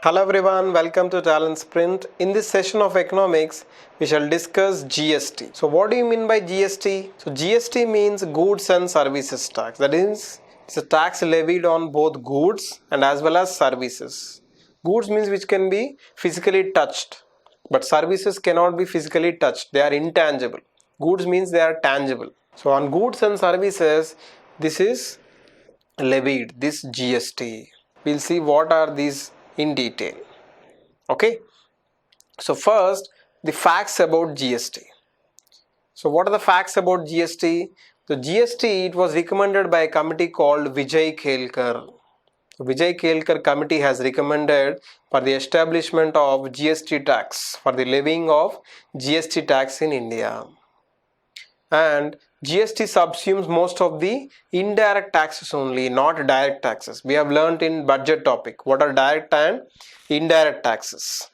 Hello everyone, welcome to TalentSprint. In this session of economics, we shall discuss GST. So what do you mean by GST? So GST means goods and services tax. That is, it's a tax levied on both goods and as well as services. Goods means which can be physically touched, but services cannot be physically touched. They are intangible. Goods means they are tangible. So on goods and services, this is levied, this GST. We'll see what are these in detail. Okay, so first the facts about GST. So what are the facts about GST? The GST, it was recommended by a committee called Vijay Kelkar. The Vijay Kelkar committee has recommended for the establishment of GST tax, for the levying of GST tax in India. And GST subsumes most of the indirect taxes only, not direct taxes. We have learnt in budget topic what are direct and indirect taxes.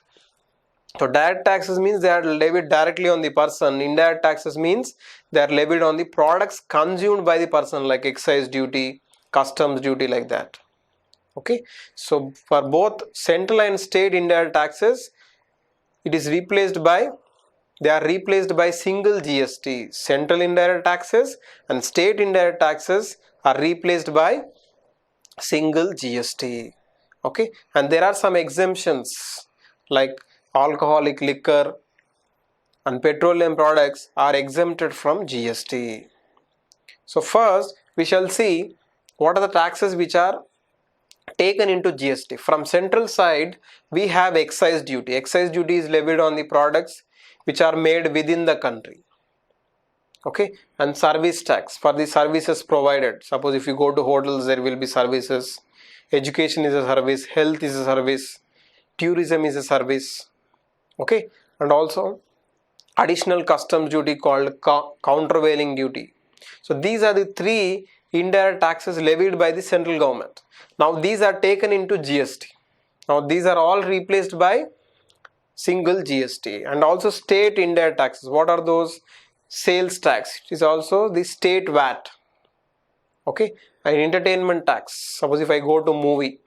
So direct taxes means they are levied directly on the person. Indirect taxes means they are levied on the products consumed by the person, like excise duty, customs duty, like that. Okay, so for both central and state indirect taxes, it is replaced by single GST. Central indirect taxes and state indirect taxes are replaced by single GST. Okay, and there are some exemptions like alcoholic liquor and petroleum products are exempted from GST. So first we shall see what are the taxes which are taken into GST. From central side we have excise duty. Excise duty is levied on the products which are made within the country. Okay, and service tax for the services provided. Suppose if you go to hotels, there will be services. Education is a service, health is a service, tourism is a service. Okay, and also additional customs duty called countervailing duty. So these are the three indirect taxes levied by the central government. Now these are taken into GST. Now these are all replaced by single GST. And also state indirect taxes. What are those? Sales tax. It is also the state VAT. Okay, and entertainment tax. Suppose if I go to movie,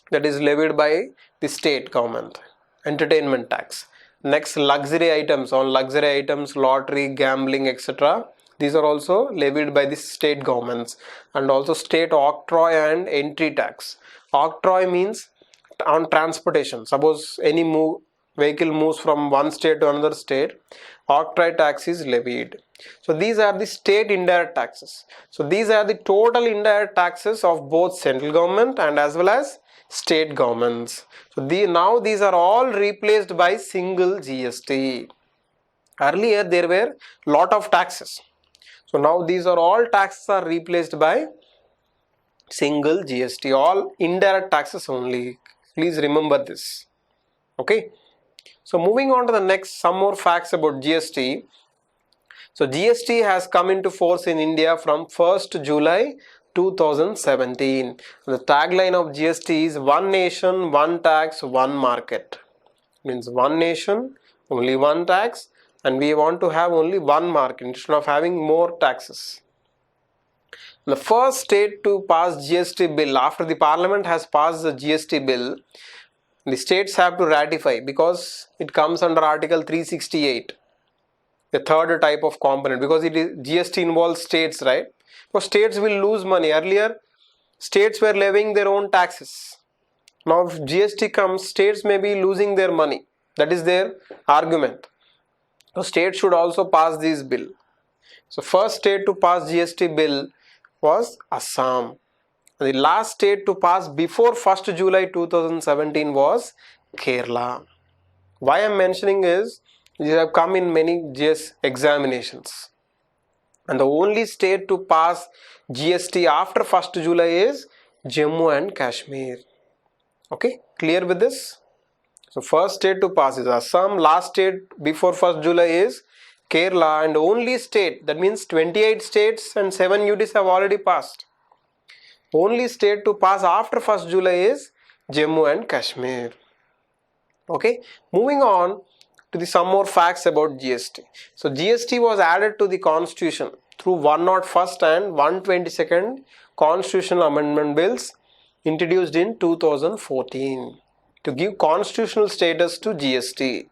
that is levied by the state government. Entertainment tax. Next, luxury items. On luxury items, lottery, gambling, etc. These are also levied by the state governments. And also state octroi and entry tax. Octroi means on transportation. Suppose any vehicle moves from one state to another state, octroi tax is levied. So these are the state indirect taxes. So these are the total indirect taxes of both central government and as well as state governments. So now these are all replaced by single GST. Earlier there were lot of taxes. So now these are all taxes are replaced by single GST. All indirect taxes only. Please remember this. Okay. So moving on to the next, some more facts about GST. So GST has come into force in India from 1st July 2017. The tagline of GST is one nation, one tax, one market. Means one nation, only one tax, and we want to have only one market instead of having more taxes. The first state to pass GST bill, after the parliament has passed the GST bill, the states have to ratify because it comes under Article 368, the third type of component, because GST involves states, right? So states will lose money. Earlier, states were levying their own taxes. Now if GST comes, states may be losing their money. That is their argument. So states should also pass this bill. So first state to pass GST bill was Assam. The last state to pass before 1st July 2017 was Kerala. Why I am mentioning is, these have come in many GS examinations. And the only state to pass GST after 1st July is Jammu and Kashmir. Okay, clear with this? So first state to pass is Assam, last state before 1st July is Kerala, and only state, that means 28 states and 7 UTs have already passed. Only state to pass after 1st July is Jammu and Kashmir. Okay, moving on to some more facts about GST. So GST was added to the constitution through 101st and 122nd constitutional amendment bills introduced in 2014. to give constitutional status to GST.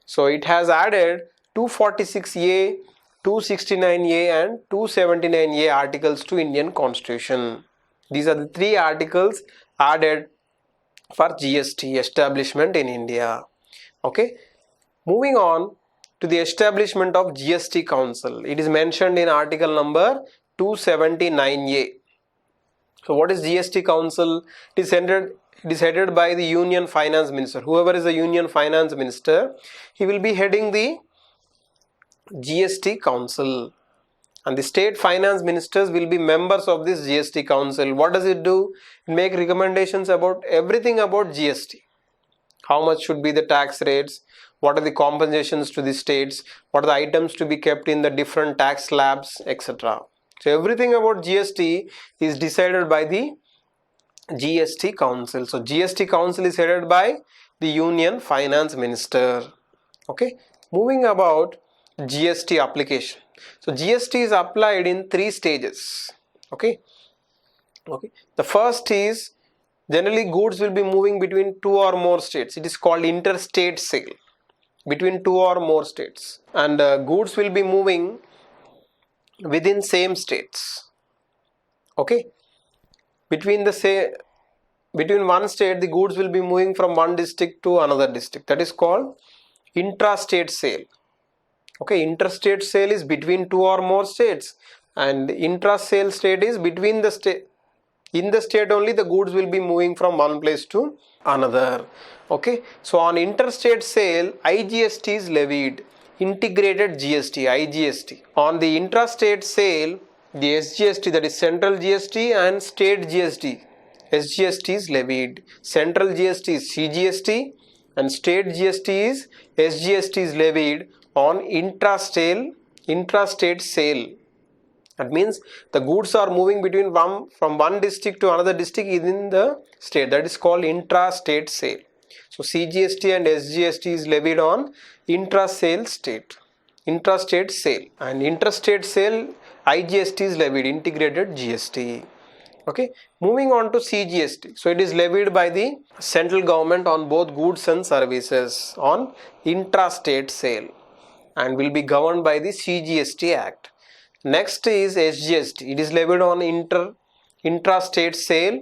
So it has added 246A, 269A and 279A articles to Indian Constitution. These are the three articles added for GST establishment in India. Okay. Moving on to the establishment of GST Council. It is mentioned in article number 279A. So what is GST Council? It is headed by the Union Finance Minister. Whoever is the Union Finance Minister, he will be heading the GST Council. And the state finance ministers will be members of this GST Council. What does it do? It makes recommendations about everything about GST. How much should be the tax rates? What are the compensations to the states? What are the items to be kept in the different tax slabs, etc. So everything about GST is decided by the GST Council. So GST Council is headed by the Union Finance Minister. Okay. Moving about GST application. So GST is applied in 3 stages. Okay. The first is, generally goods will be moving between 2 or more states. It is called interstate sale between 2 or more states, and goods will be moving within same states. Okay. Between one state, the goods will be moving from one district to another district. That is called intrastate sale. Okay, interstate sale is between 2 or more states, and intra-sale state is between the state. In the state only the goods will be moving from one place to another. Okay, so on interstate sale, IGST is levied, integrated GST, IGST. On the intrastate sale, the SGST, that is central GST, and state GST, SGST is levied. Central GST is CGST and state GST is SGST is levied on intrastate sale. That means the goods are moving from one district to another district within the state. That is called intrastate sale. So CGST and SGST is levied on intrastate sale, and interstate sale IGST is levied, integrated GST. Okay, moving on to CGST. So it is levied by the central government on both goods and services on intrastate sale and will be governed by the CGST Act. Next is SGST. It is levied on intrastate sale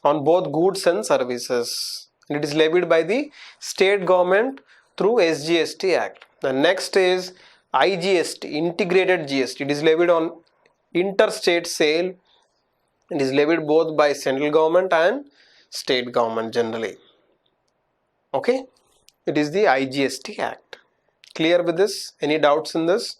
on both goods and services. And it is levied by the state government through SGST Act. The next is IGST, integrated GST. It is levied on interstate sale. It is levied both by central government and state government generally. Okay, it is the IGST Act. Clear with this? Any doubts in this?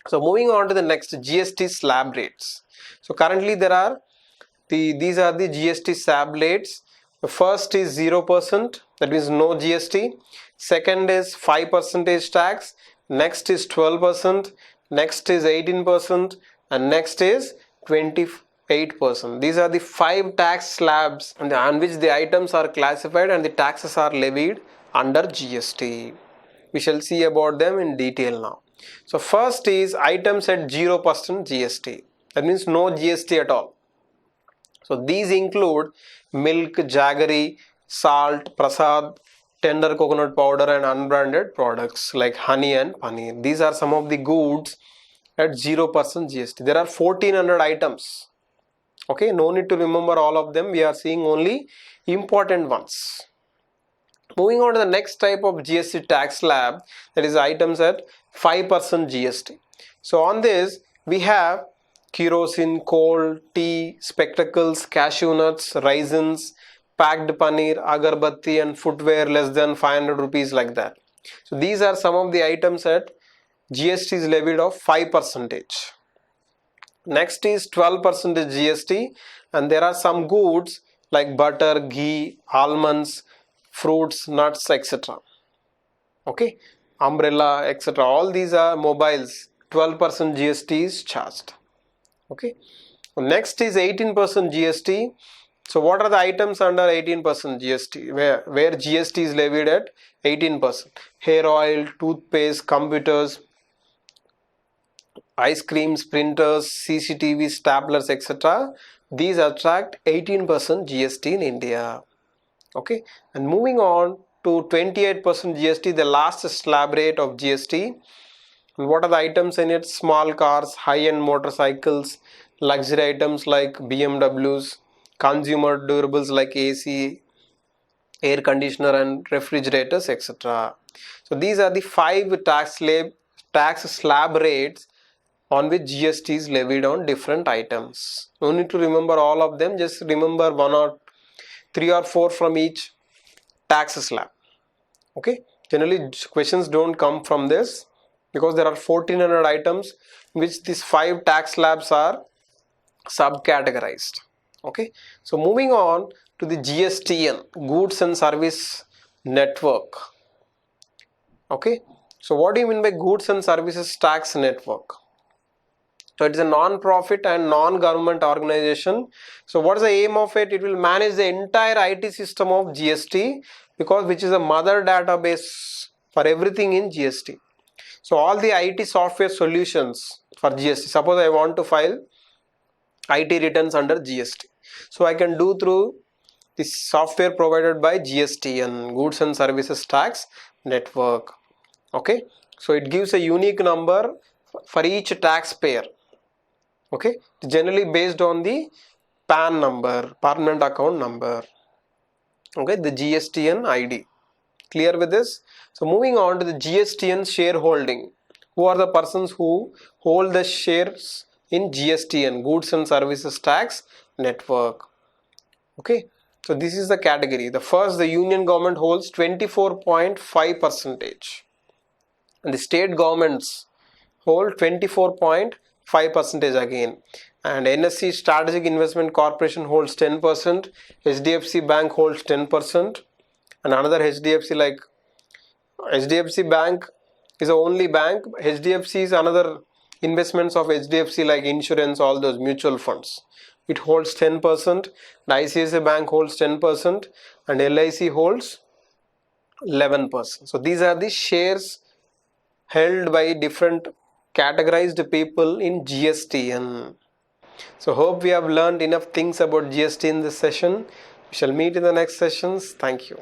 So moving on to the next, GST slab rates. So currently these are the GST slab rates. The first is 0%, that means no GST. Second is 5% tax. Next is 12%. Next is 18%. And next is 28%. These are the 5 tax slabs on which the items are classified and the taxes are levied under GST. We shall see about them in detail now. So first is items at 0% GST. That means no GST at all. So these include milk, jaggery, salt, prasad, tender coconut powder and unbranded products like honey and paneer. These are some of the goods at 0% GST. There are 1400 items. Okay, no need to remember all of them. We are seeing only important ones. Moving on to the next type of GST tax slab, that is items at 5% GST. So on this we have kerosene, coal, tea, spectacles, cashew nuts, raisins, packed paneer, agarbatti and footwear less than 500 rupees, like that. So these are some of the items at GST is levied of 5%. Next is 12% GST, and there are some goods like butter, ghee, almonds, fruits, nuts, etc. Okay, umbrella, etc. All these are mobiles. 12% GST is charged. Okay. Next is 18% GST. So what are the items under 18% GST? Where GST is levied at 18%? Hair oil, toothpaste, computers, ice creams, printers, CCTV, staplers, etc. These attract 18% GST in India. Okay, and moving on to 28% GST, the last slab rate of GST. And what are the items in it? Small cars, high-end motorcycles, luxury items like BMWs, consumer durables like AC, air conditioner and refrigerators, etc. So these are the 5 tax slab rates on which GST is levied on different items. No need to remember all of them, just remember 1 or 3 or 4 from each tax slab. Okay, generally questions don't come from this because there are 1400 items in which these 5 tax slabs are subcategorized. Okay, so moving on to the GSTN, Goods and Service Network. Okay, so what do you mean by Goods and Services Tax Network? So it is a non-profit and non-government organization. So what is the aim of it? It will manage the entire IT system of GST, because which is a mother database for everything in GST. So all the IT software solutions for GST, suppose I want to file IT returns under GST, so I can do through the software provided by GST and Goods and Services Tax Network. Okay, so it gives a unique number for each taxpayer. Okay, generally based on the PAN number, permanent account number. Okay, the GSTN ID. Clear with this? So moving on to the GSTN shareholding. Who are the persons who hold the shares in GSTN, Goods and Services Tax Network? Okay, so this is the category. The first, the union government holds 24.5%, and the state governments hold 24.5% again, and NSC Strategic Investment Corporation holds 10%, HDFC Bank holds 10%, and another HDFC, like HDFC Bank is the only bank. HDFC is another investments of HDFC like insurance, all those mutual funds. It holds 10%, the ICICI Bank holds 10%, and LIC holds 11%. So these are the shares held by different categorized people in GSTN. So hope we have learned enough things about GST in this session. We shall meet in the next sessions. Thank you.